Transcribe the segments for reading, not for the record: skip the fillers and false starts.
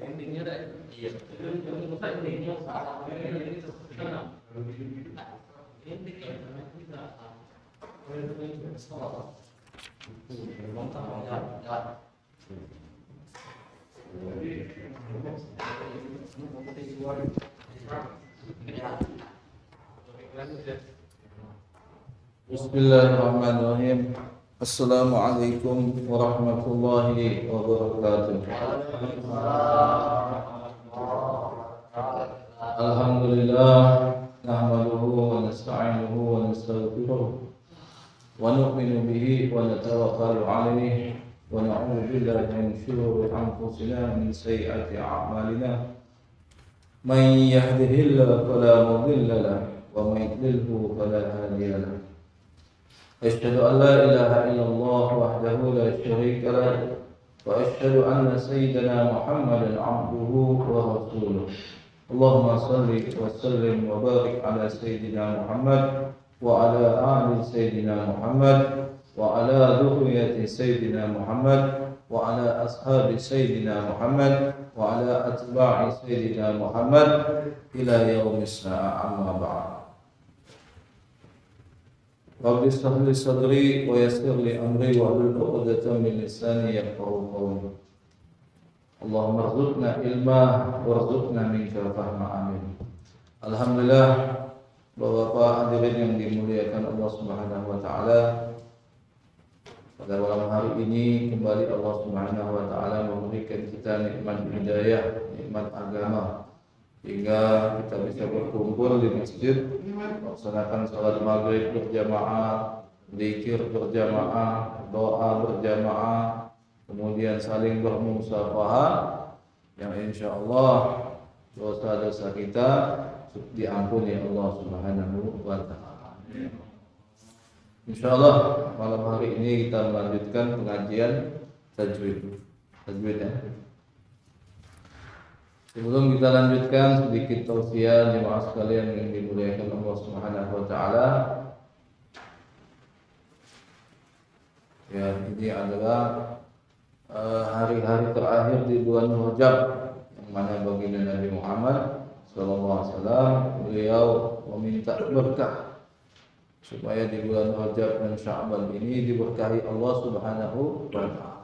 endingnya deh. Iya. Bismillahirrahmanirrahim. Assalamualaikum warahmatullahi wabarakatuh. Alhamdulillah, nahmaduhu wa nasta'inuhu wa nastaghfiruh wa nu'minu bihi wa natawakkalu 'alaihi wa na'udzu billahi min shururi anfusina wa min sayyiati a'malina. Man yahdihillahu fala mudilla lahu wa man yudlilhu fala hadiya lahu. أشهد أن لا إله إلا الله وحده لا شريك له وأشهد أن سيدنا محمدا عبده ورسوله. اللهم صل وسلم وبارك على سيدنا محمد وعلى آل سيدنا محمد وعلى ذرية سيدنا محمد وعلى أصحاب سيدنا محمد وعلى أتباع سيدنا محمد إلى يوم الساعة. أما بعد. Rabbi shrah li sadri wa yassir li amri wahlul 'uqdatam min lisani yafqahu qawli. Allahumma rzuqna ilma warzuqna minka fahma. Amin. Alhamdulillah, Bapak-bapak hadirin yang dimuliakan Allah Subhanahu wa taala. Pada malam hari ini kembali Allah Subhanahu wa taala memberikan kita nikmat hidayah, nikmat agama, hingga kita bisa berkumpul di masjid, melaksanakan salat maghrib berjamaah, zikir berjamaah, doa berjamaah, kemudian saling bermusafahah, yang insyaallah dosa-dosa kita diampuni Allah Subhanahu wa taala. Insyaallah malam hari ini kita melanjutkan pengajian tajwid. Tajwid ya. Sebelum kita lanjutkan, sedikit tausiah jemaah sekalian yang dimuliakan Allah Subhanahu wa taala. Ya, ini adalah hari-hari terakhir di bulan Rajab, yang mana baginda Nabi Muhammad sallallahu alaihi wasallam beliau meminta berkah supaya di bulan Rajab dan Sya'ban ini diberkahi Allah Subhanahu wa taala.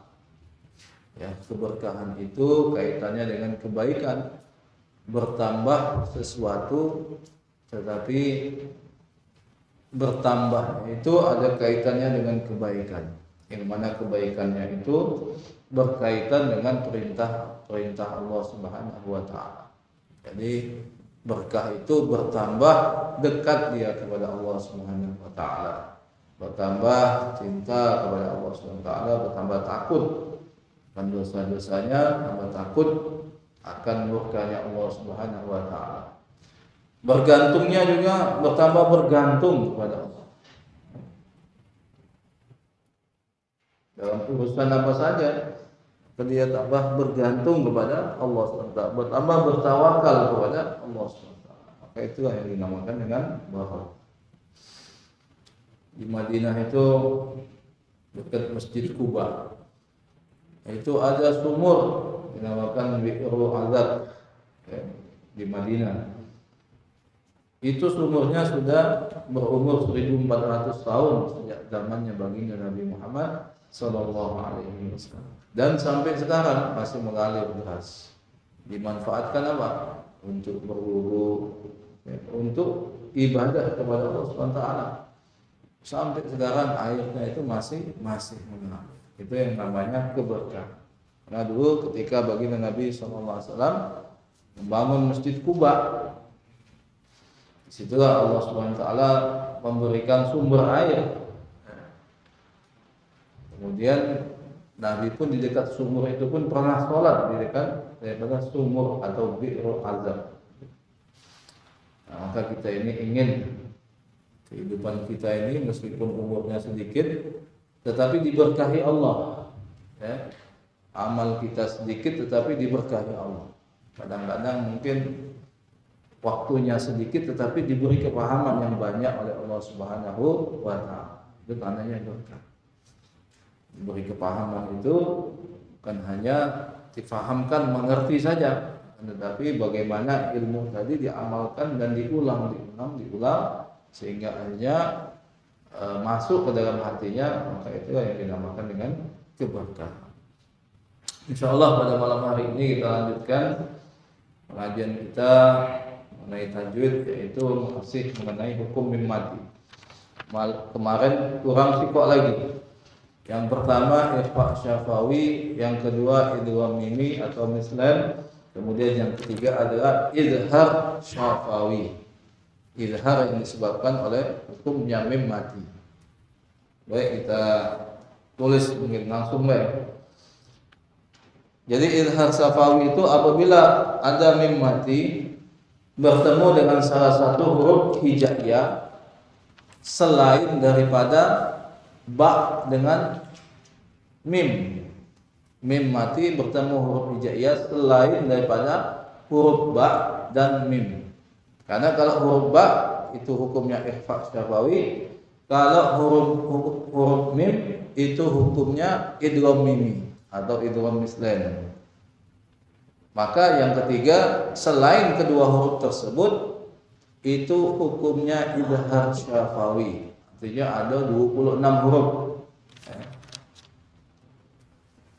Ya, keberkahan itu kaitannya dengan kebaikan. Bertambah sesuatu, tetapi bertambah itu ada kaitannya dengan kebaikan. Yang mana kebaikannya itu berkaitan dengan perintah Allah Subhanahu wa taala. Jadi berkah itu bertambah dekat dia kepada Allah Subhanahu wa taala. Bertambah cinta kepada Allah Subhanahu wa taala, bertambah takut dan dosa-dosanya, tambah takut akan murkanya Allah Subhanahu wa taala. Bergantungnya juga bertambah bergantung kepada Allah. Dalam urusan apa saja, dia tambah bergantung kepada Allah SWT, bertambah bertawakal kepada Allah SWT. Maka itulah yang dinamakan dengan barakah. Di Madinah itu dekat Masjid Quba, itu ada sumur dinamakan Bi'ru Azad ya, di Madinah. Itu sumurnya sudah berumur 1400 tahun sejak zamannya baginda Nabi Muhammad sallallahu alaihi wasallam. Dan sampai sekarang masih mengalir deras. Dimanfaatkan apa? Untuk berwudu, ya, untuk ibadah kepada Allah Subhanahu wa taala. Sampai sekarang airnya itu masih mengalir. Itu yang namanya keberkahan. Karena dulu ketika baginda Nabi SAW membangun Masjid Quba, disitulah Allah Subhanahu wa taala memberikan sumber air. Kemudian Nabi pun di dekat sumur itu pun pernah sholat di dekat daripada sumur atau bi'rul azab. Nah, maka kita ini ingin kehidupan kita ini meskipun umurnya sedikit, tetapi diberkahi Allah. Ya. Amal kita sedikit, tetapi diberkahi Allah. Kadang-kadang mungkin waktunya sedikit, tetapi diberi kepahaman yang banyak oleh Allah Subhanahu wa Ta'ala. Itu tandanya berkah. Diberi kepahaman itu bukan hanya difahamkan, mengerti saja, tetapi bagaimana ilmu tadi diamalkan dan diulang sehingga akhirnya masuk ke dalam hatinya, maka itu yang dinamakan dengan keberkahan. Insyaallah pada malam hari ini kita lanjutkan pengajian kita mengenai tajwid, yaitu masih mengenai hukum mim mati. Kemarin kurang sikok lagi. Yang pertama ikhfa syafawi, yang kedua idgham mimi atau mislan, kemudian yang ketiga adalah izhar syafawi. Izhar yang disebabkan oleh hukumnya mim mati. Baik, kita tulis mungkin langsung baik. Jadi izhar syafawi itu apabila ada mim mati bertemu dengan salah satu huruf hijaiyah selain daripada ba dengan mim. Mim mati bertemu huruf hijaiyah selain daripada huruf ba dan mim. Karena kalau huruf ba itu hukumnya ikhfa syafawi, kalau huruf mim itu hukumnya idgham mimi atau idgham mislan. Maka yang ketiga selain kedua huruf tersebut itu hukumnya izhar syafawi. Artinya ada 26 huruf.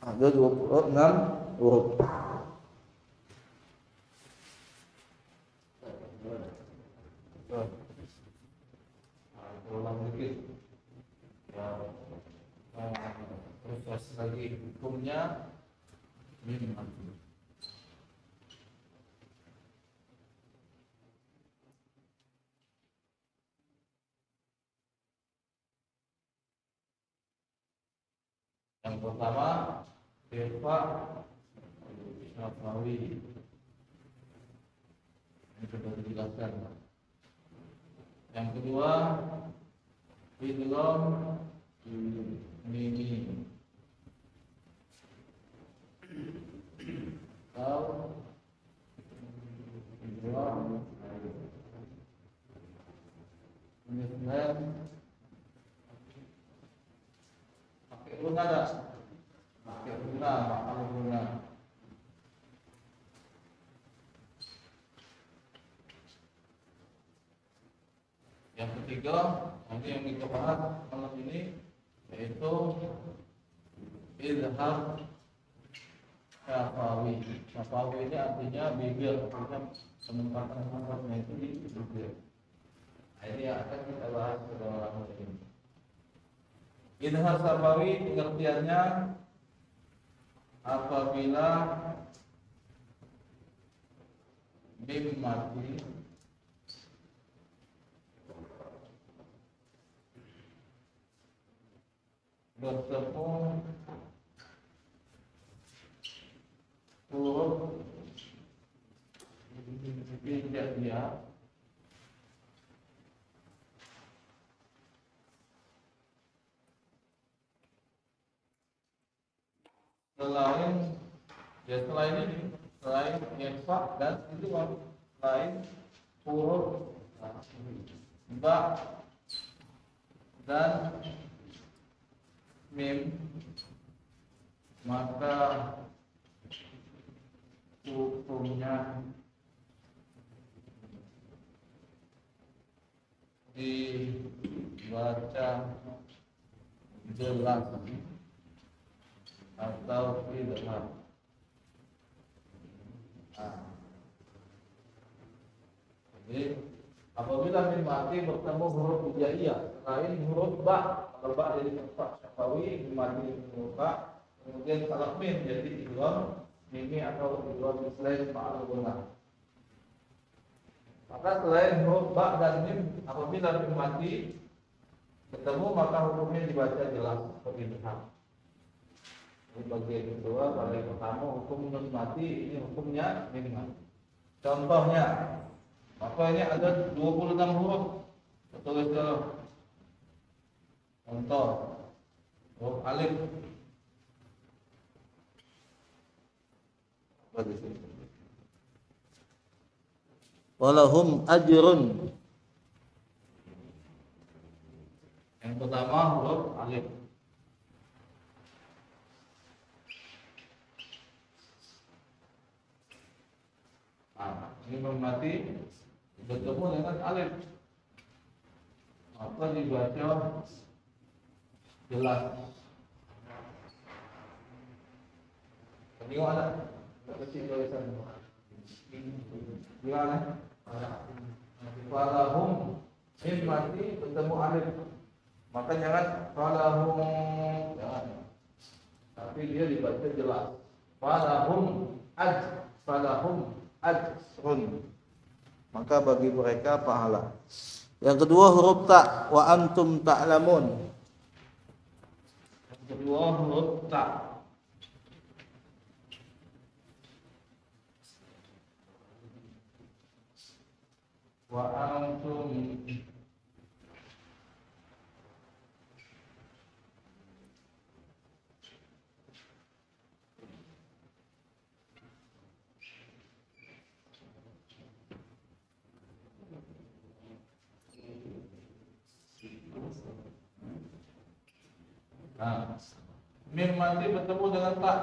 Ada 26 huruf. Ulang dikit. Terus lagi hukumnya mim mati. Yang pertama ikhfa syafawi. Ini sudah dijelaskan. Yang kedua idgham mimi atau idgham mislan. Pakai guna dah. Pakai guna, makna guna. Yang ketiga, nanti yang kita bahas malam ini yaitu izhar syafawi. Syafawi ini artinya bibir, artinya penempatan hurufnya itu di bibir. Nah, ini yang akan kita bahas pada malam ini. Izhar syafawi pengertiannya apabila mim mati bertemu huruf hijaiyah selain ikhfa dan itu selain huruf ba dan mim, maka hukumnya dibaca jelas atau tidak. Jadi apabila mim mati bertemu huruf hijaiyah selain huruf ba, kalau ba jadi ikhfa syafawi, mim mati huruf ba, kemudian kalau mim jadi idgham mimi atau idgham mislan ma'al guna. Maka selain huruf ba dan mim apabila mim mati bertemu maka hukumnya dibaca jelas seperti izhar. Ini bagian kedua, pada yang pertama hukum nun mati, ini hukumnya minimal. Contohnya, apa ini ada 26 huruf. Tulis dulu. Contoh, huruf alif. Bagus. Walahum ajrun. Yang pertama huruf alif. Ini mati bertemu dengan alif. Apa dibaca jelas. Tengok ada kecil tulisan. Gimana? Falahum mim mati bertemu alif. Maka jangan falahum, jangan. Tapi dia dibaca jelas. Falahum ajrun. Maka bagi mereka pahala. Yang kedua huruf ta, wa antum ta'lamun. Yang kedua huruf ta. Wa antum mim mati bertemu dengan tak.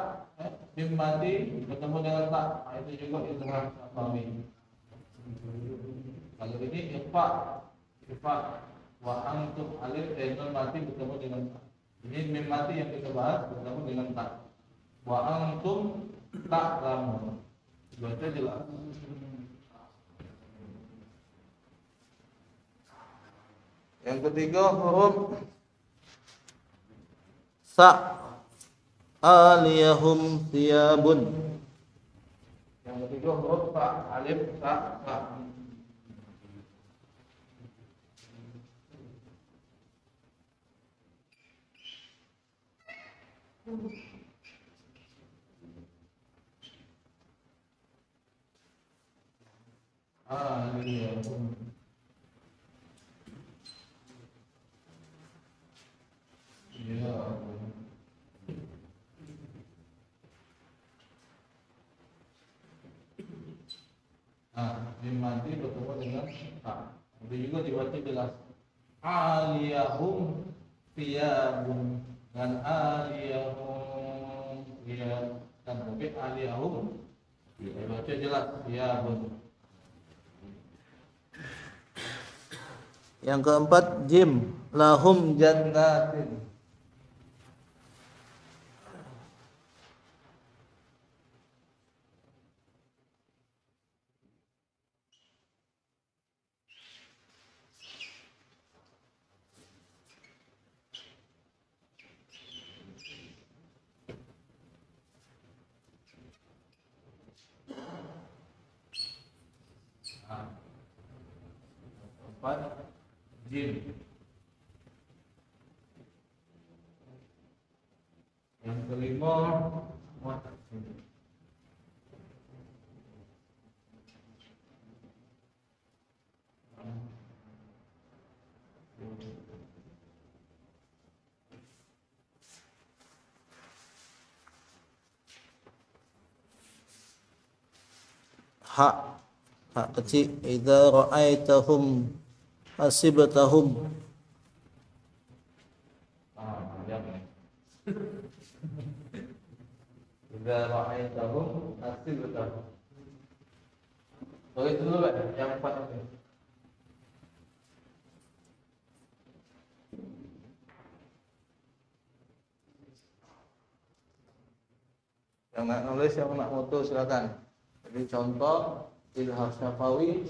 Mim mati bertemu dengan tak. Itu juga izhar syafawi. Kalau ini ifa. Wa antum alif nun mati bertemu dengan tak. Ini mim mati yang kita bahas bertemu dengan tak. Wa antum ta'lamun. Baca jelas. Yang ketiga huruf sa, aliyahum thiyabun. Yang ketiga huruf sa, alif sa. Aliyahum. Ya. Mim mati bertemu dengan ta. Itu juga dibaca jelas. Aliyahum thiyabun. Dan aliyahum thiyab. Dan tapi aliyahum dibaca jelas thiyabun. Yang keempat jim, lahum jannatin. Empat jim. Yang kelima hak kecil. Idza ra'aitahum hasibtahum. Idza ra'aitahum hasibtahum. Tulis dulu Pak, yang 4 itu. Yang nak nulis, yang nak foto silakan. Jadi contoh izhar syafawi,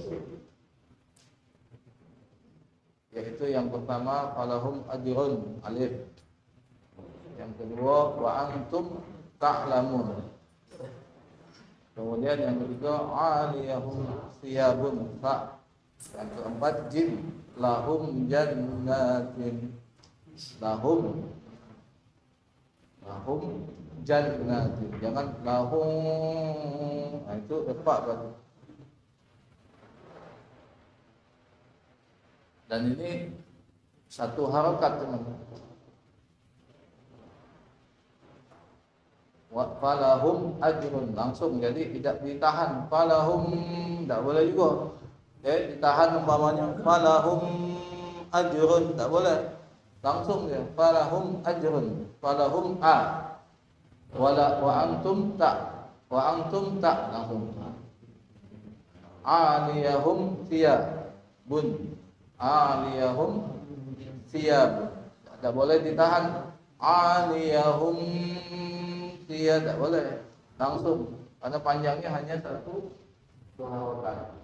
yaitu yang pertama falahum ajrun alif. Yang kedua wa antum ta'lamun. Kemudian yang ketiga aliyahum thiyabun fa. Yang keempat jim, lahum jannatin. Lahum jannatin. Jangan lahum. Nah, itu ikhfa berarti. Dan ini satu harokat teman-teman. Falahum ajrun, langsung, jadi tidak ditahan. Falahum tidak boleh juga. Ditahan umpamanya falahum ajrun, tidak boleh. Langsung ya, falahum ajrun, falahum wala wa antum tak langsung. Aliyahum thiyabun, aliyahum thiyab, tidak boleh ditahan. Aliyahum tidak boleh langsung, karena panjangnya hanya satu harokat.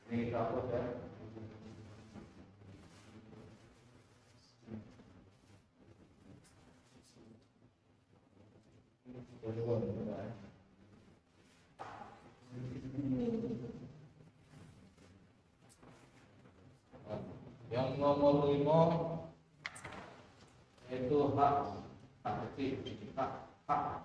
Ini kita hapus ya. Yang nomor 5 itu hak kecil, hak.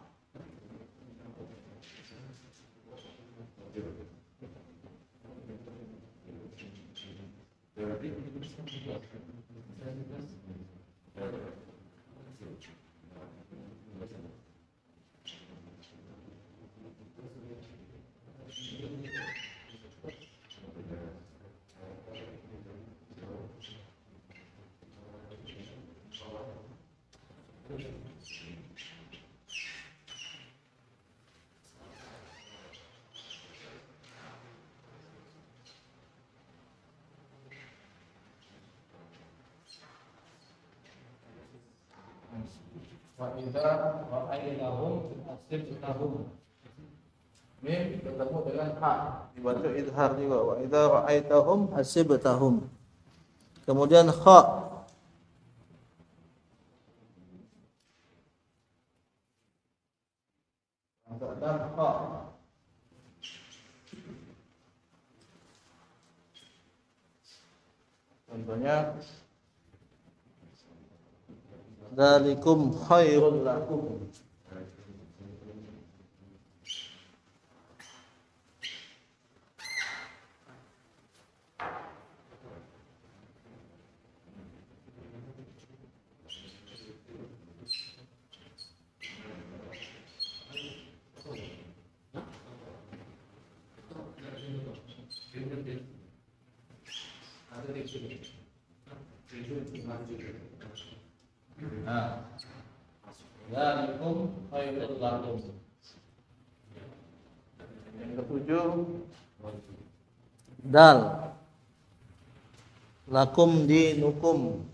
Wa idza ra'ainahum hasibtahum. Mim ketemu dengan ha, dibaca idhar juga. Wa idza ra'aitahum hasibtahum. Kemudian kha, dan kha. Contohnya dzalikum khairul lakum. Nah, dzalikum khairul lakum. Yang ketujuh, dal lakum dinukum.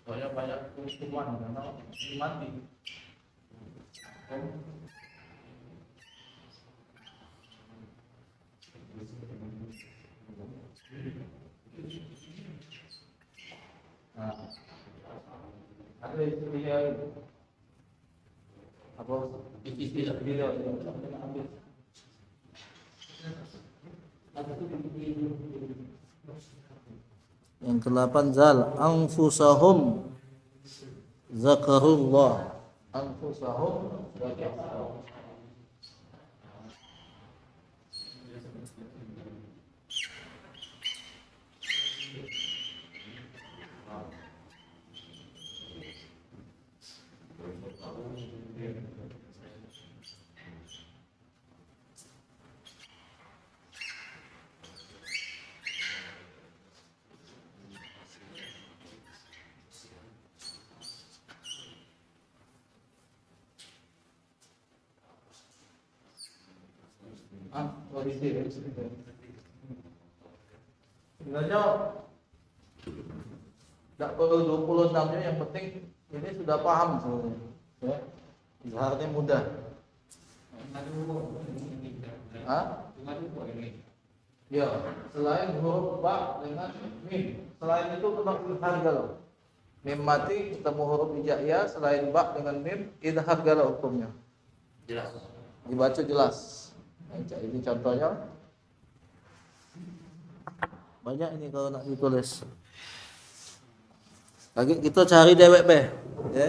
Soalnya banyak hukuman karena mati. Nah, ada istilah apa? Istilah dia ambil. Yang ke-8 zal anfusahum zakarullah. Anfusahum zakarullah. Sebenarnya tidak perlu 26-nya, yang penting ini sudah paham sebenarnya. Ya, izharnya mudah. Ya, selain huruf ba dengan mim, selain itu kena izhar galau. Mim mati ketemu huruf hijaiyah, selain ba dengan mim, izhar galau hukumnya. Jelas. dibaca jelas. Ini contohnya. Banyak ini kalau nak ditulis. Lagi kita cari dewek ya.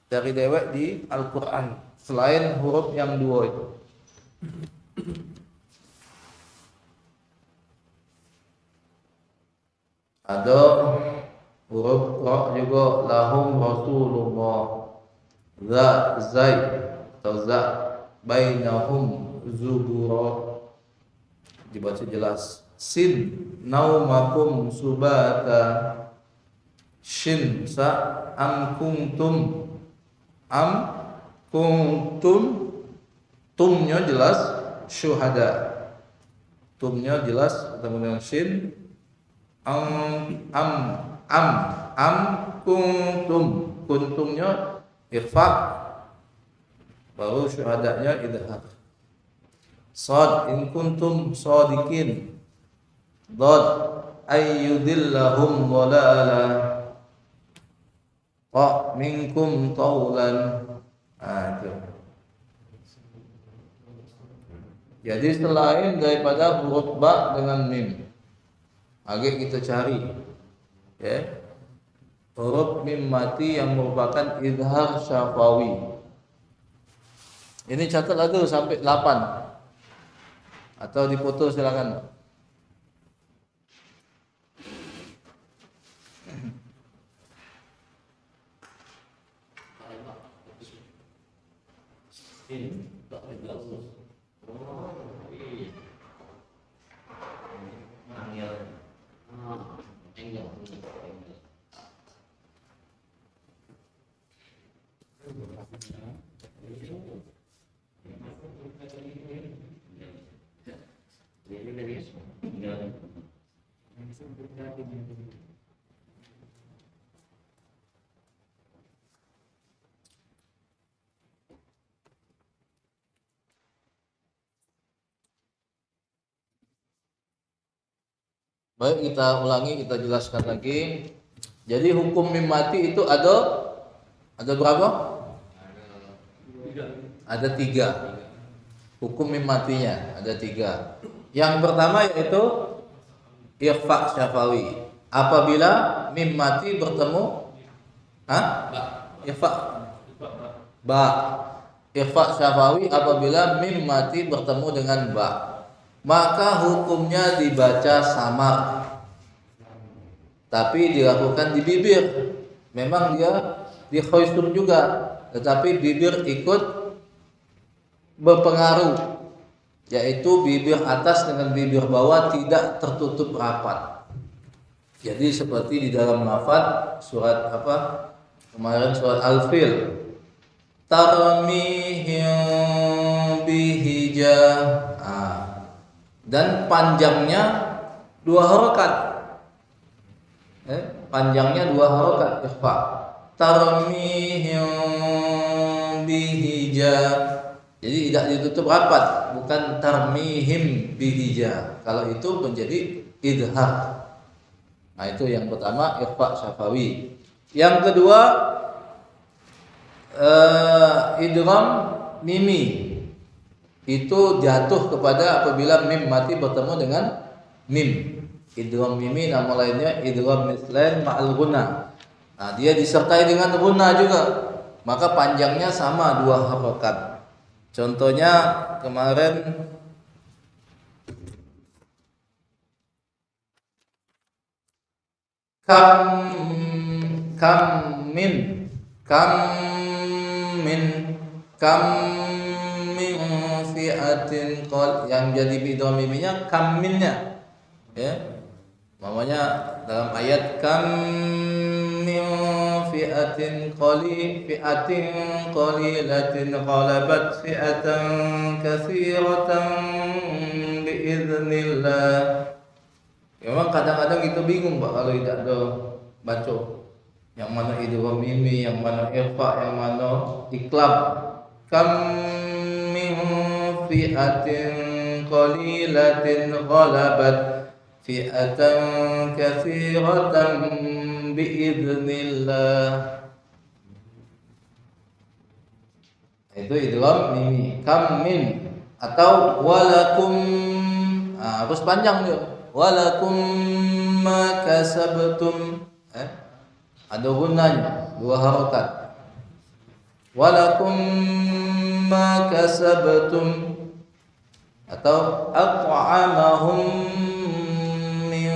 Cari dewek di Al-Qur'an selain huruf yang dua itu. Ada huruf ra juga, lahum rasulullah, zai atau za, bainahum zubura, dibaca jelas. Sin naumakum subata, shin sa am kuntum tumnya jelas, syuhada tumnya jelas ketemu dengan shin. Am kuntumnya ikhfa, baru syuhadanya idhar. Sad in kuntum sadikin, dad ayyudillahum walala, ta minkum taulan. Itu. Jadi selain daripada huruf ba dengan mim, agak kita cari ya, huruf mim mati yang merupakan idhar syafawi. Ini catat lagi sampai 8 atau dipoto silakan. Baik, kita ulangi, kita jelaskan lagi. Jadi hukum mim mati itu ada berapa? Ada 3. Hukum mim matinya ada 3. Yang pertama yaitu ikhfa syafawi. Apabila mim mati bertemu ikhfa ba. Ikhfa syafawi apabila mim mati bertemu dengan ba, maka hukumnya dibaca samar, tapi dilakukan di bibir. Memang dia di khaisum juga, tetapi bibir ikut berpengaruh, yaitu bibir atas dengan bibir bawah tidak tertutup rapat. Jadi seperti di dalam lafaz surat apa kemarin, surat Al-Fil, tarmihim bihijah, dan panjangnya 2 harokat. Panjangnya 2 harokat ikhfa. Tarmihim bihijah. Jadi tidak ditutup rapat, bukan tarmihim bihijah. Kalau itu menjadi idhar. Nah, itu yang pertama, ikhfa syafawi. Yang kedua, idgham mimi. Itu jatuh kepada apabila mim mati bertemu dengan mim. Idgham mimi nama lainnya idgham mislain ma'al ghunna. Nah, dia disertai dengan ghunna juga, maka panjangnya sama 2 harokat. Contohnya kemarin kam min fi'atin qal, yang jadi bidham miminya kam minnya ya. Namanya dalam ayat kam min fi'atin qalilatin ghalabat fi'atan katsiratan biiznillah. Memang kadang-kadang kita bingung Pak kalau tidak ada baca yang mana idgham mimi, yang mana ikhfa, yang mana iqlab. Kam min fi'atin qalilatin ghalabat fi'atan katsiratan biiznillah. Itu idgham mimi. Kam min atau walakum, harus panjang dia. Walakum ma kasabtum. Ada gunnanya, dua harakat. Walakum ma kasabtum atau at'amahum min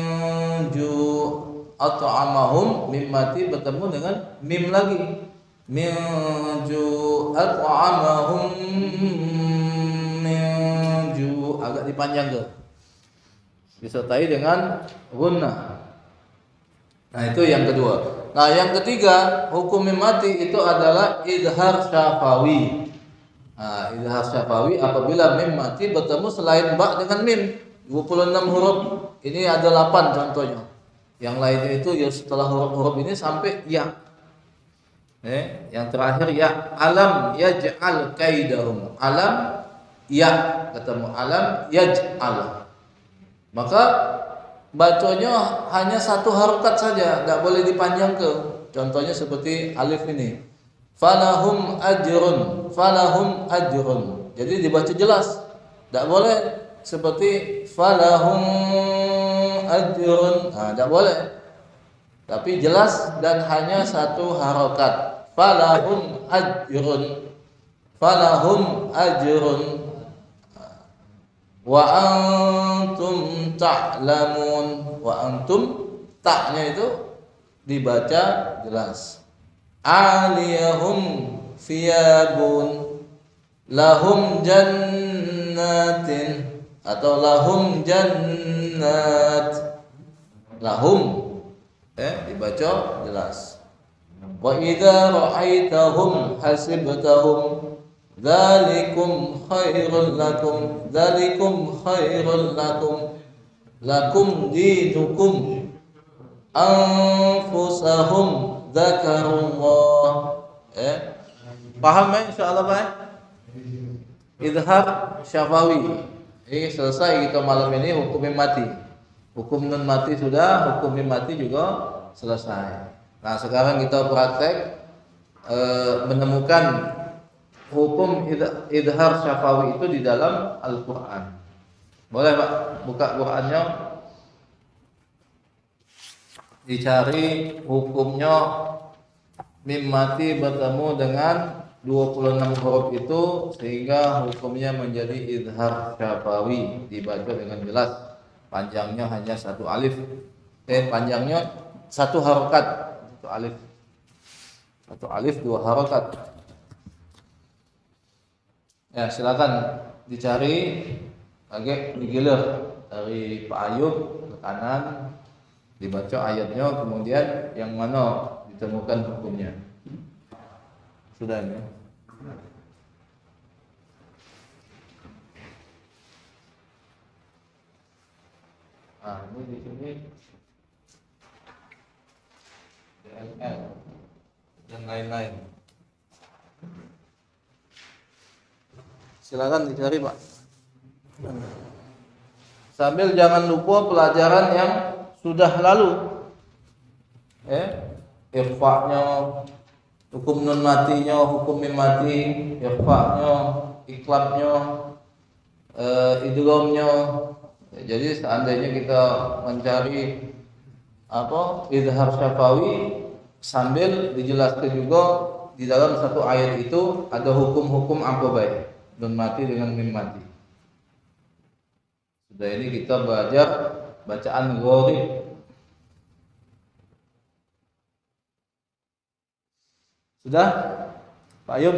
ju'. At'amahum mim mati bertemu dengan mim lagi. Min ju' at'amahum min ju', agak dipanjang tuh. Disertai dengan gunnah. Nah, itu yang kedua. Nah, yang ketiga, hukum mim mati itu adalah idhar syafawi. Nah, idhar syafawi apabila mim mati bertemu selain ba dengan mim. 26 huruf. Ini ada 8 contohnya. Yang lainnya itu ya setelah huruf-huruf ini sampai ya. Yang terakhir ya. Alam yaj'al kaidahum. Alam ya ketemu alam yaj'al. Maka bacanya hanya satu harokat saja, tidak boleh dipanjangkan. Contohnya seperti alif ini, falahum ajrun, falahum ajrun. Jadi dibaca jelas, tidak boleh seperti falahum ajrun. Tidak boleh. Tapi jelas dan hanya satu harokat. Falahum ajrun, falahum ajrun. Wa antum ta'lamun. Wa antum, taknya itu dibaca jelas. Aliyahum thiyabun lahum jannatin atau lahum jannat. Lahum dibaca jelas. Wa idza ra'aitahum hasibtahum dzalikum khairul lakum, dzalikum khairul lakum, lakum dinukum, anfusahum dzakarullah. Paham insyaallah Pak? Idhar syafawi. Ini selesai kita malam ini hukum mim mati. Hukum nun mati sudah, hukum mim mati juga selesai. Nah, sekarang kita praktek menemukan hukum idhar syafawi itu di dalam Al-Quran. Boleh Pak buka Qurannya, dicari hukumnya mim mati bertemu dengan 26 huruf itu sehingga hukumnya menjadi idhar syafawi, dibaca dengan jelas. Panjangnya hanya satu alif. Panjangnya satu harokat, satu alif. Satu alif dua harokat. Ya, silakan dicari agak digilir dari Pak Ayub ke kanan, dibaca ayatnya, kemudian yang mana ditemukan hukumnya. Sudah ya. Ini di sini DLL dan lain-lain. Silakan dicari Pak. Sambil jangan lupa pelajaran yang sudah lalu. Irfa'nya, hukum nun matinya, hukum mim mati, irfa'nya, iklabnya, idghamnya. Jadi seandainya kita mencari idhar syafawi, sambil dijelaskan juga di dalam satu ayat itu ada hukum-hukum apa baik nun mati dengan mim mati. Sudah, ini kita belajar bacaan gharib. Sudah Pak Ayub?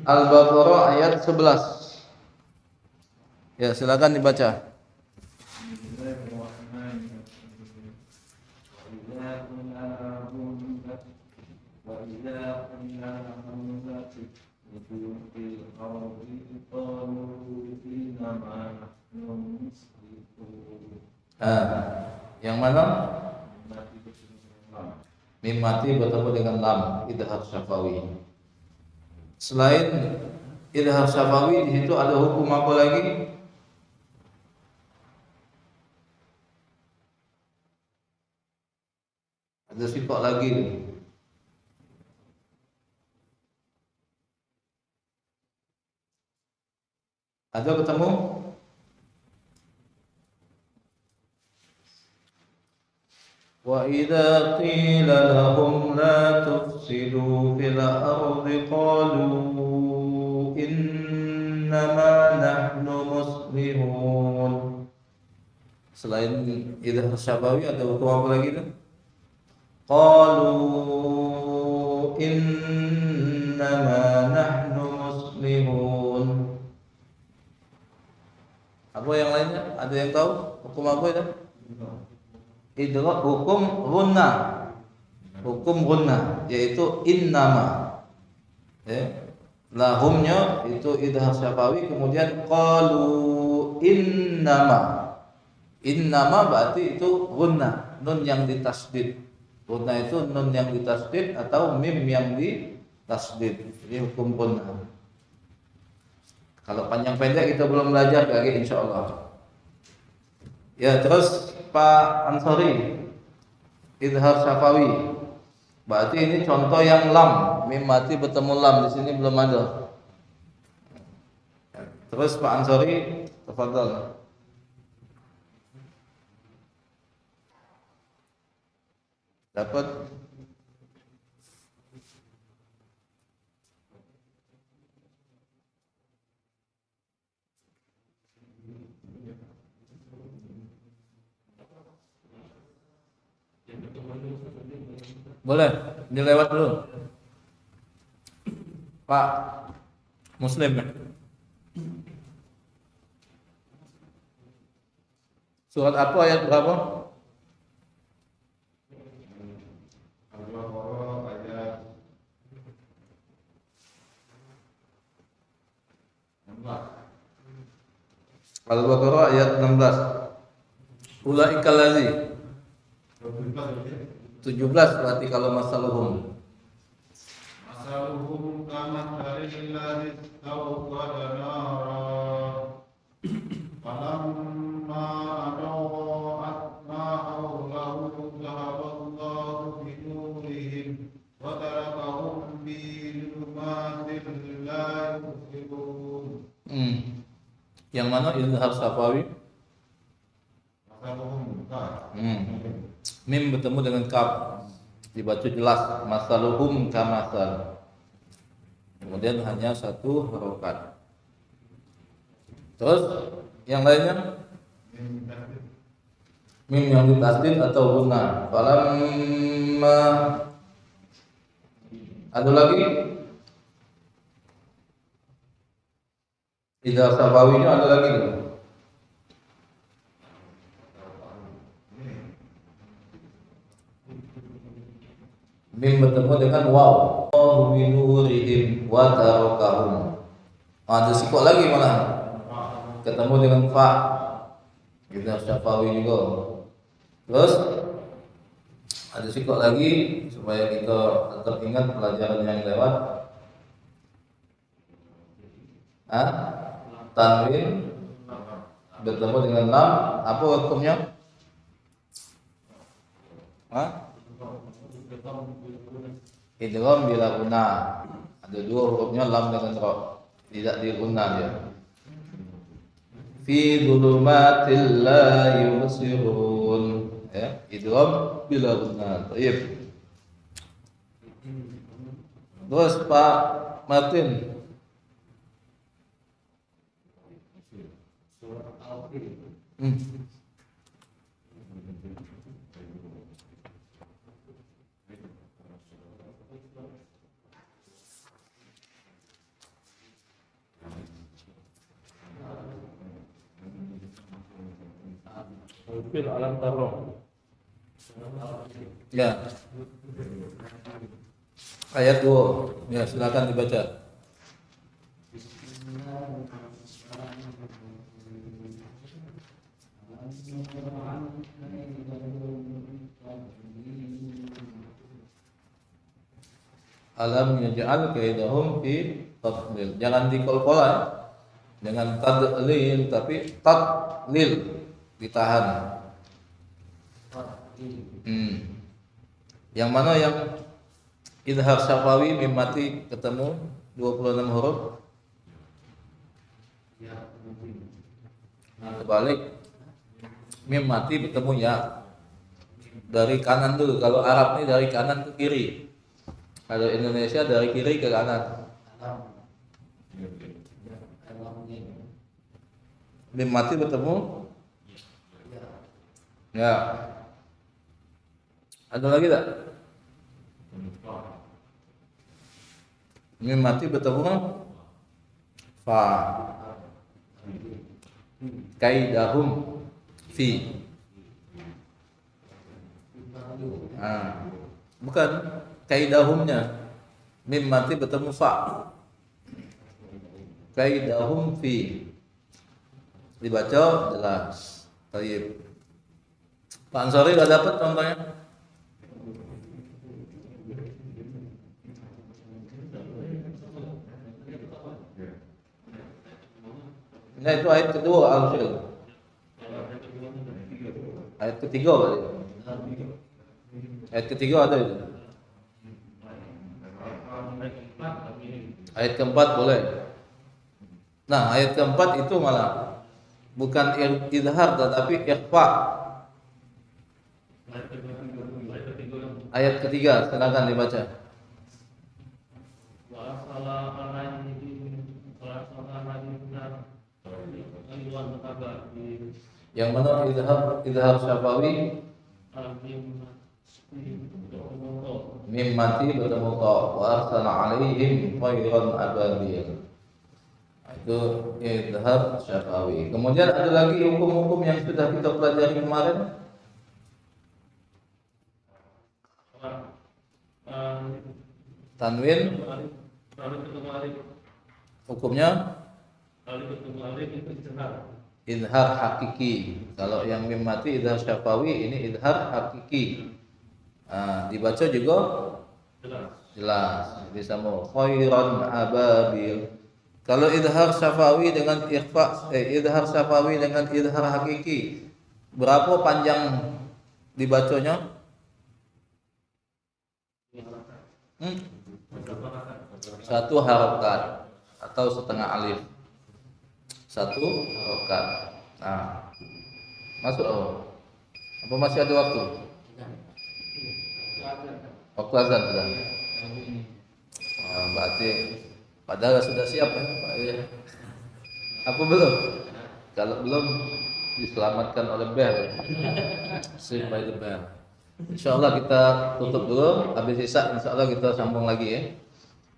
Al-Baqarah ayat 11. Ya, silakan dibaca. Yang mana? Mim mati bertemu dengan lam, idhar syafawi. Selain idhar syafawi, di situ ada hukum apa lagi? Ada sifat lagi nih. Ada ketemu? Wa idza qila lahum la tufsidu fil ardi qalu innama nahnu muslihun. Selain idza syafawi ada hukum apa lagi tuh? Qalu innama nahnu muslihun. Apa yang lainnya? Ada yang tahu hukum apa itu? Idgham hukum gunna. Hukum gunna yaitu innama. Ya. Lahumnya itu idhar syafawi, kemudian qalu innama. Innama berarti itu gunna, nun yang ditasdid. Gunna itu nun yang ditasdid atau mim yang ditasdid. Ini hukum gunna. Kalau panjang pendek kita belum belajar lagi insyaallah. Ya, terus Pak Ansori idhar syafawi. Berarti ini contoh yang lam, mim mati bertemu lam, di sini belum ada. Terus Pak Ansori, tafadhal. Dapat? Boleh, dilewat dulu. Pak Muslim ya. Surat apa ayat berapa? Al-Baqarah ayat 16. Ulaikal ladzi 17 berarti kalau masaluhum. Masaluhum kamathalil ladzi istawqada nara falamma adaa'at ma hawlahu dhahaballahu bi nurihim wa tarakahum bi dhulumatin la yubsirun. Yang mana idhar syafawi? Masaluhum Mim bertemu dengan kaf, dibaca jelas masaluhum kamasal. Kemudian hanya satu harokat. Terus yang lainnya mim yang ditasdid atau guna. Falamma ada lagi idhar syafawinya ada lagi tuh. Mim bertemu dengan waw. Allahu bi nurihim wa tarakahum. Ada sikok lagi malah. Ketemu dengan fa. Kita syafawi juga. Terus ada sikok lagi supaya kita tetap ingat pelajaran yang lewat. Tanwin bertemu dengan lam, apa hukumnya? Idgham bila guna. Ada dua hurufnya lam dengan ra. Tidak diguna dia. Fi dhulumatil la yubsirun. Ya, idgham bila guna. Baik. Terus Pak Martin. Fil alam taro. Ya. Ayat 2. Ya, silakan dibaca. Alam yaj'al kaidahum fi tadlil. Jangan dikolkola ya. Dengan tadlil tapi tadlil ditahan. Yang mana yang idhar syafawi mim mati ketemu 26 huruf? Terbalik, mim mati bertemu ya. Dari kanan dulu. Kalau Arab ini dari kanan ke kiri. Kalau Indonesia dari kiri ke kanan. Mim mati bertemu ya. Ada lagi tak? Mim mati bertemu fa. Kaidahum fi. Bukan kaidahumnya. Mim mati bertemu fa. Kaidahum fi. Dibaca jelas. Baik. Pak Ansori udah dapat contohnya? Nah itu ayat kedua Al-Fil. Ayat ketiga berarti. Ayat ketiga ada itu. Ayat keempat boleh. Nah ayat keempat itu malah bukan idhar tetapi ikhfa. Ayat ketiga silakan dibaca. Yang mana idhar syafawi mim mati bertemu ta wa arsala alaihim tayran ababil. Itu idhar syafawi. Kemudian ada lagi hukum-hukum yang sudah kita pelajari kemarin. Tanwin hukumnya idhar hakiki. Kalau yang mim mati idhar syafawi, ini idhar hakiki. Dibaca juga jelas. Bisa mau khairan ababil. Kalau idhar syafawi dengan ikhfa, idhar syafawi dengan idhar hakiki, berapa panjang dibacanya? Satu harokat atau setengah alif. Satu harokat. Nah, masuk apa masih ada waktu? Waktu azan sudah. Berarti padahal sudah siap ya Pak ya. Apa belum? Kalau belum diselamatkan oleh bel. Save by the bell. Insyaallah kita tutup dulu. Habis isya insyaallah kita sambung lagi ya.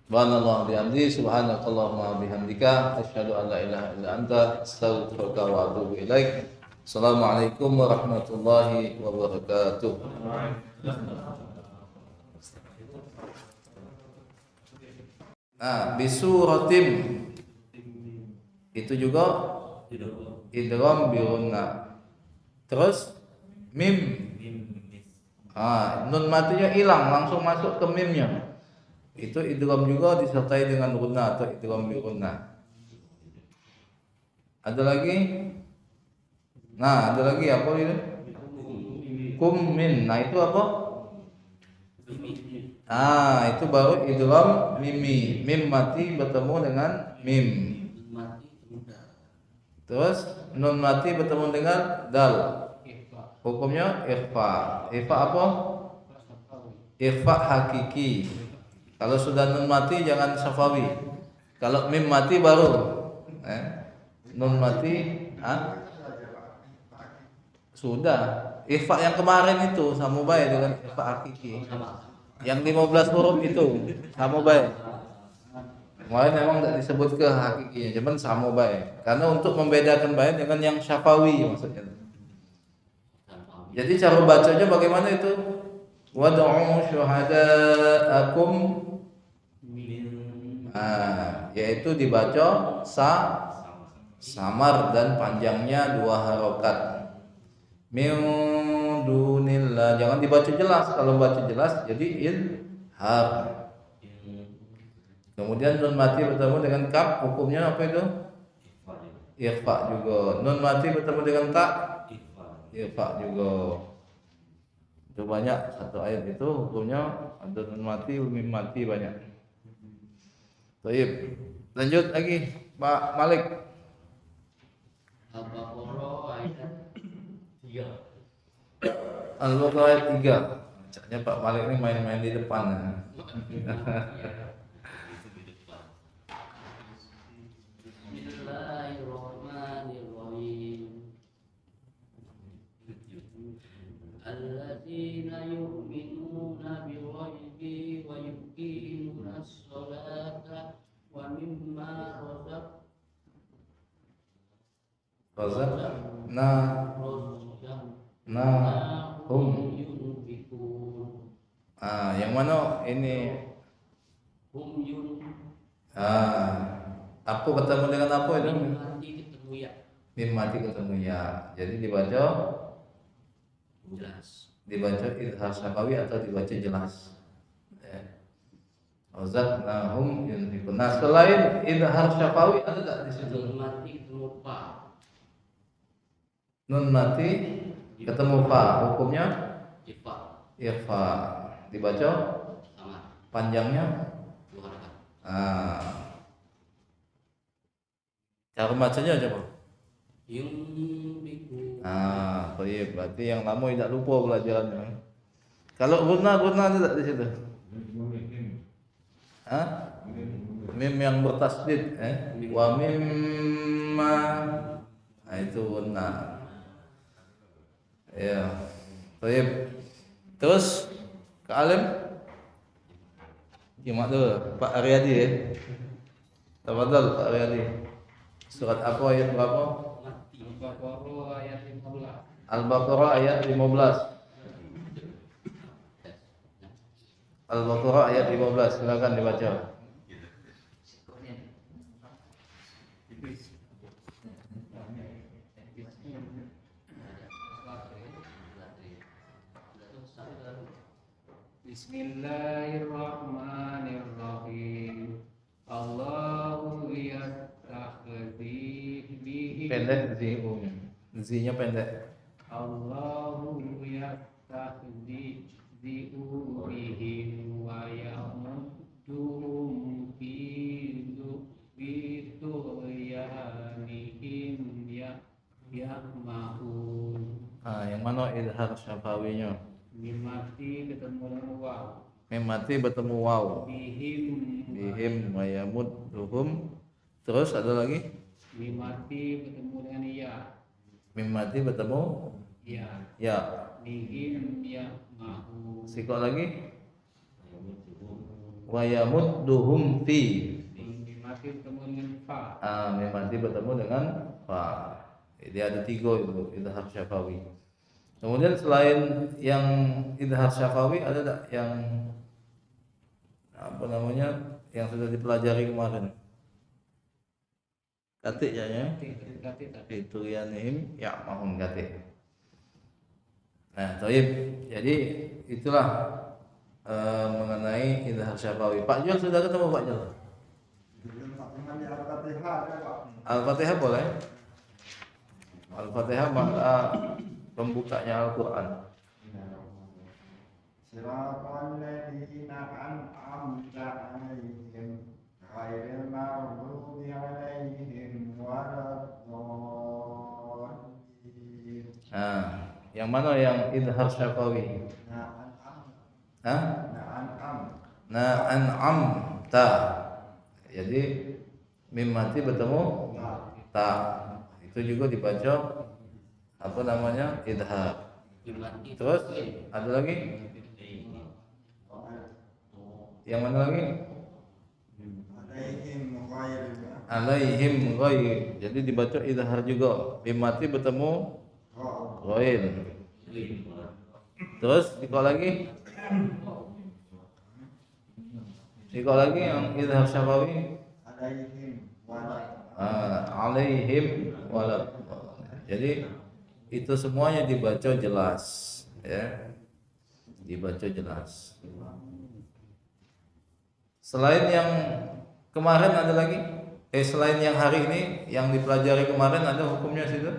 Subhanallah bihamdi subhanakallahumma bihamdika asyhadu an la ilaha illa anta astaghfiruka wa atubu ilaik. Assalamualaikum warahmatullahi wabarakatuh. Bisuratim itu juga idgham bi gunna. Terus mim. Nun matinya hilang langsung masuk ke mimnya. Itu idgham juga disertai dengan gunna atau idgham bi gunna. Ada lagi? Nah, ada lagi apa itu? Kum min. Nah, itu apa? Itu baru idgham mimi. Mim mati bertemu dengan mim. Terus nun mati bertemu dengan dal. Hukumnya ikhfa. Ikhfa apa? Ikhfa hakiki. Kalau sudah nun mati jangan syafawi. Kalau mim mati baru nun mati sudah. Ikhfa yang kemarin itu sama baik dengan ikhfa hakiki. Yang 15 huruf itu sama baik. Kemarin memang tidak disebut ke hakikinya, cuman sama baik. Karena untuk membedakan baik dengan yang syafawi maksudnya. Jadi cara bacanya bagaimana itu? Wad'u syuhada'akum yaitu dibaca samar dan panjangnya 2 harokat. Min dunillah, jangan dibaca jelas. Kalau baca jelas jadi idhar. Kemudian nun mati bertemu dengan kaf, hukumnya apa itu? Ikhfa juga. Nun mati bertemu dengan ta, ikhfa juga. Itu banyak satu ayat itu hukumnya ada nun mati, mim mati banyak. Baik. Lanjut lagi Pak Malik. Al-Baqarah ayat 3. Caknya Pak Malik ini main-main di depan. Bismillahirrahmanirrahim. Alladzina yu'minuna bil-ghaibi wa yuqimunas sholata wa mimma razaqnahum. yunfikun. Yang mana ini? Hum yun Apa ketemu dengan apa itu? mati ketemu ya. Mim mati ketemu ya. Jadi dibaca Jelas. idhar syafawi atau dibaca jelas. Razaqnahum yunfikun. Nah, selain idhar syafawi ada tak di situ? Nun mati ketemu fa. Nun mati ketemu fa, hukumnya Ifa ikhfa. Dibaca sama panjangnya. 2 harakat. Cara bacanya coba. Yunfikun. Baik. Berarti yang lama tidak lupa pelajarannya. Kalau guna ada tak di situ? Mim yang bertasdid, wa mimma. Itu guna. Ya. Baik. Terus ke alim. Gimana tuh Pak Aryadi ya? Tafadhal Pak Aryadi. Surat apa ayat berapa? Al-Baqarah ayat 15. Al-Baqarah ayat 15. Al-Baqarah ayat 15. Silakan dibaca. Bismillahirrahmanirrahim. Allahu yastakhzi bihi. Pendek zinya pendek. Allahu yastakhzi bihim wa yamudduhum fi tughyanihim ya'mahun. Yang mana idhar syafawinya? Mim mati ketemu dengan waw. Mim mati bertemu waw. Bihim Wa yamudduhum. Terus ada lagi? mim mati ketemu dengan ya. Mim mati bertemu Ya. ya. Bihim ya'mahun. Sikok lagi? Wa yamudduhum fi. Mim mati ketemu dengan fa. Mim mati bertemu dengan fa. Jadi ada 3 itu idhar syafawi. Kemudian selain yang idhar syafawi ada tak yang apa namanya yang sudah dipelajari kemarin? Katik ya? Itu yanihim ya mahun katik. Nah, thayyib. Jadi itulah mengenai idhar syafawi. Pak Jul sudah ketemu Pak Jul? Al-Fatihah boleh? Al-Fatihah maka pembukanya Al-Quran. Siratal ladzina an'amta 'alaihim ghairil maghdubi 'alaihim waladdallin. Yang mana yang idhar syafawi? Na'an'amta. Jadi mim mati bertemu ta. Itu juga dibaca apa namanya? Idhar. Terus ada lagi? Yang mana lagi? Alaihim ghaib. Jadi dibaca idhar juga. Mim mati bertemu ghaib. Terus dikau lagi? Dikau lagi yang idhar syafawi? Alaihim walad. Jadi itu semuanya dibaca jelas, ya. Dibaca jelas. Selain yang kemarin ada lagi? Selain yang hari ini yang dipelajari kemarin ada hukumnya situ?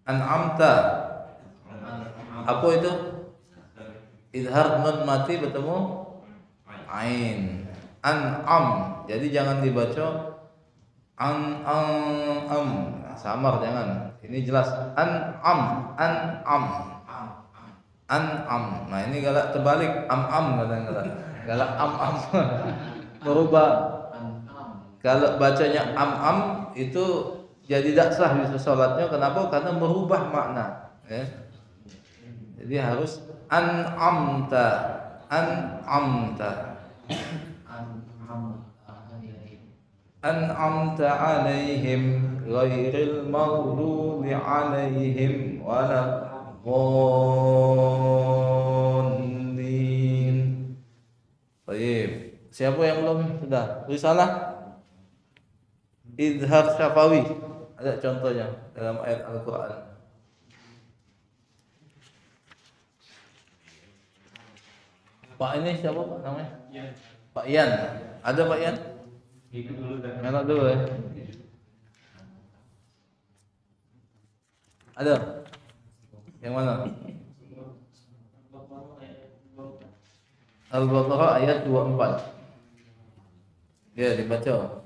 An'amta. Apa itu? Idhar nun mati bertemu ain. An'am. Jadi jangan dibaca an samar jangan. Ini jelas an'am. Nah ini galak terbalik, kadang-kadang. Galak am. Merubah. Kalau bacanya am itu jadi tidak sah di salatnya. Kenapa? Karena merubah makna. Ya. Jadi harus an'amta. An'amta alaihim ghairil maghdubi alaihim waladdallin. Baik. Siapa yang belum sudah? Risalah Izhar Syafawi. Ada contohnya dalam ayat Al-Qur'an. Pak ini siapa Pak namanya? Pak Ian. Ada Pak Ian? Melok dulu ya. Ada? Yang mana? Al-Baqarah ayat 24. Ya, dibaca.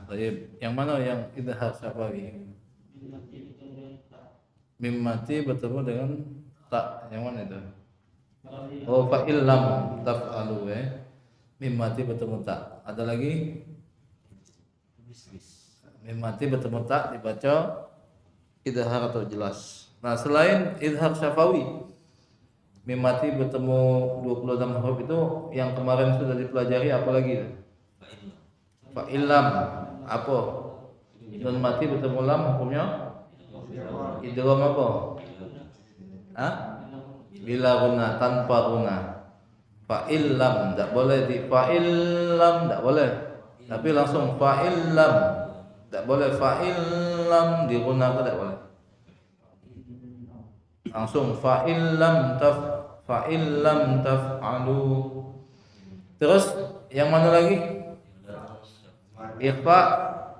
Baik. Yang mana yang idhar syafawi? Mim mati bertemu dengan tak. Yang mana itu? Oh, fa illam taf'alu Mim mati bertemu tak. Ada lagi? Mim mati bertemu tak dibaca idhar atau jelas. Nah, selain idhar syafawi, mim mati bertemu 26 huruf itu yang kemarin sudah dipelajari apa lagi? Fa illam apa? Nun mati bertemu lam hukumnya idgham apa? Bila guna tanpa guna. Fa illam tak boleh di fa illam tak boleh. Tapi langsung fa illam tak boleh, fa illam digunakan tak boleh. Langsung fa illam taf'alu. Terus yang mana lagi? Ikhfa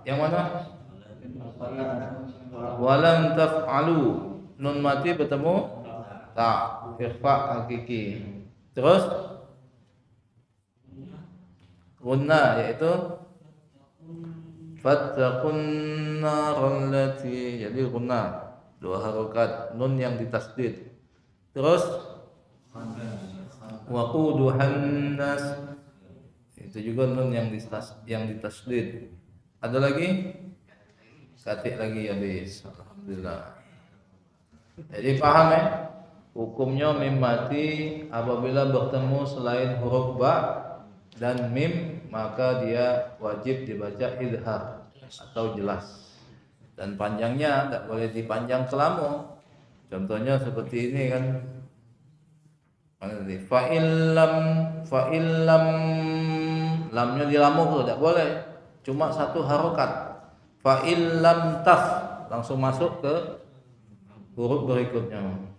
yang mana? Walan taf'alu. Nun mati bertemu tak. Ikhfa hakiki. Terus gunna yaitu fattaqun narallati. Jadi gunna dua harokat, nun yang ditasdid. Terus waquduhan nas, itu juga nun yang ditasdid. Ada lagi? Katik lagi habis. Alhamdulillah. Jadi paham ya? Hukumnya mim mati apabila bertemu selain huruf ba dan mim, maka dia wajib dibaca idhar atau jelas. Dan panjangnya tidak boleh dipanjang kelamu. Contohnya seperti ini kan. Mana tadi? Fa illam lamnya dilamu tuh tidak boleh. Cuma satu harokat. Fa illam taf langsung masuk ke huruf berikutnya.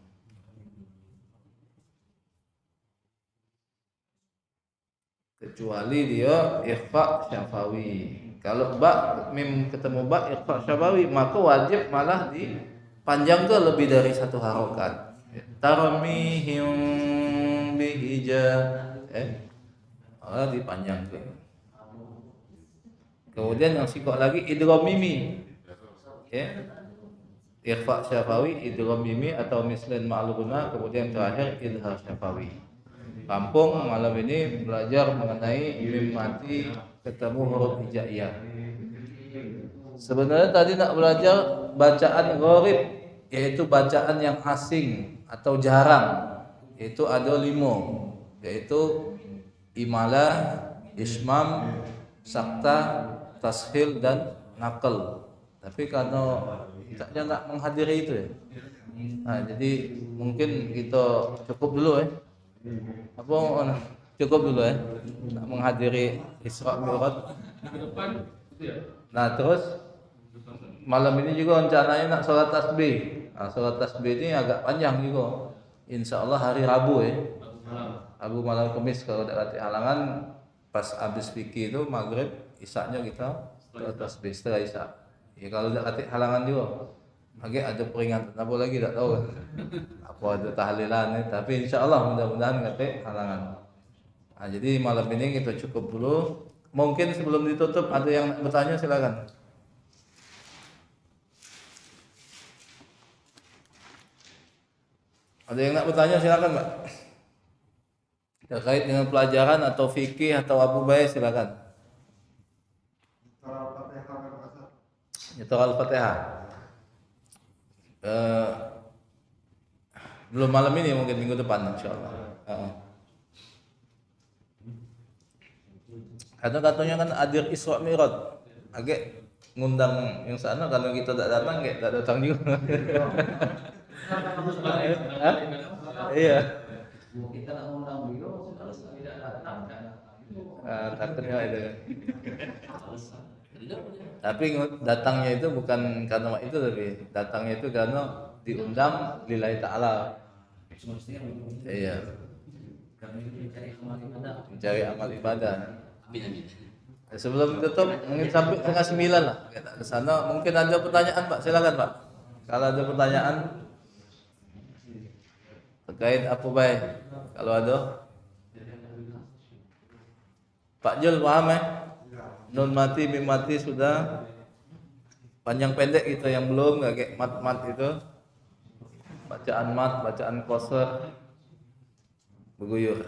Kecuali dia ikhfa syafawi. Kalau ba mim ketemu ba ikhfa syafawi, maka wajib malah dipanjang ke lebih dari satu harokat. Tarmihim bihija malah dipanjang ke. Kemudian yang sikok lagi idgham mimi. Ikhfa syafawi, idgham mimi atau mislin ma'luguna, kemudian terakhir idhar syafawi. Kampung malam ini belajar mengenai mim mati ketemu huruf hijaiyah. Sebenarnya tadi nak belajar bacaan gharib, yaitu bacaan yang asing atau jarang. Itu ada 5, yaitu imalah, ismam, sakta, tashil dan naql. Tapi karena kita nak menghadiri itu ya. Nah, jadi mungkin kita cukup dulu ya. Apa cukup dulu ya. Nak menghadiri Isra Mi'raj. Nah, terus malam ini juga rencananya nak sholat tasbih. Salat tasbih ini agak panjang juga. Insya Allah hari Rabu ya. Rabu malam Kamis kalau ada latih halangan pas habis fikih itu maghrib isaknya kita salat tasbih setelah isak. Ya kalau ada latih halangan juga. Lagi ada peringatan apa lagi tak tahu. Apa ada tahlilan ya. Tapi insya Allah mudah-mudahan latih halangan. Nah, jadi malam ini kita cukup dulu. Mungkin sebelum ditutup ada yang bertanya silakan. Ada yang nak bertanya silakan, Pak. Terkait dengan pelajaran atau fikih atau Abu Bay silakan. Nyetor Al-Fatihah. Belum malam ini mungkin minggu depan insyaallah. Katanya kan hadir Isra Mi'raj. Agak ngundang yang sana kalau kita tak datang enggak tak datang juga. Iya. Kita nak undang beliau kalau tidak datang kan. Takutnya itu. Tapi datangnya itu bukan karena itu, tapi datangnya itu karena diundang lillahi ta'ala. Iya. Mencari amal ibadah. Amin amin. Sebelum tutup mungkin sampai 8:30 lah kita ke sana. Mungkin ada pertanyaan, Pak. Silakan, Pak. Kalau ada pertanyaan terkait apa baik? Kalau ada, Pak Jul paham ya? Nun mati, mim mati sudah. Panjang pendek kita yang belum nggak kayak mat itu. Bacaan mat, bacaan qasar, berguyur.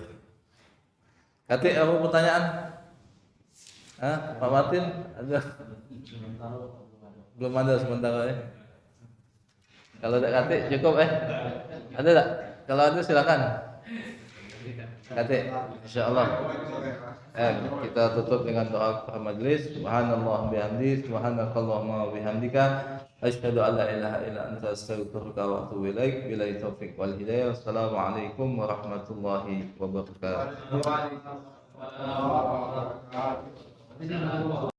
Katik apa pertanyaan? Pak Martin ada? Belum ada sementara ya. Kalau tak katik cukup Ada tak? Kalau ada silakan. Katik, insyaallah. Kita tutup dengan doa kepada majelis. Subhanallah bihamdi, subhanakallahumma wa bihamdika, asyhadu an la ilaha illa anta astaghfiruka wa atubu ilaik. Billahi taufik wal hidayah. Wassalamualaikum warahmatullahi wabarakatuh. Waalaikumsalam warahmatullahi wabarakatuh.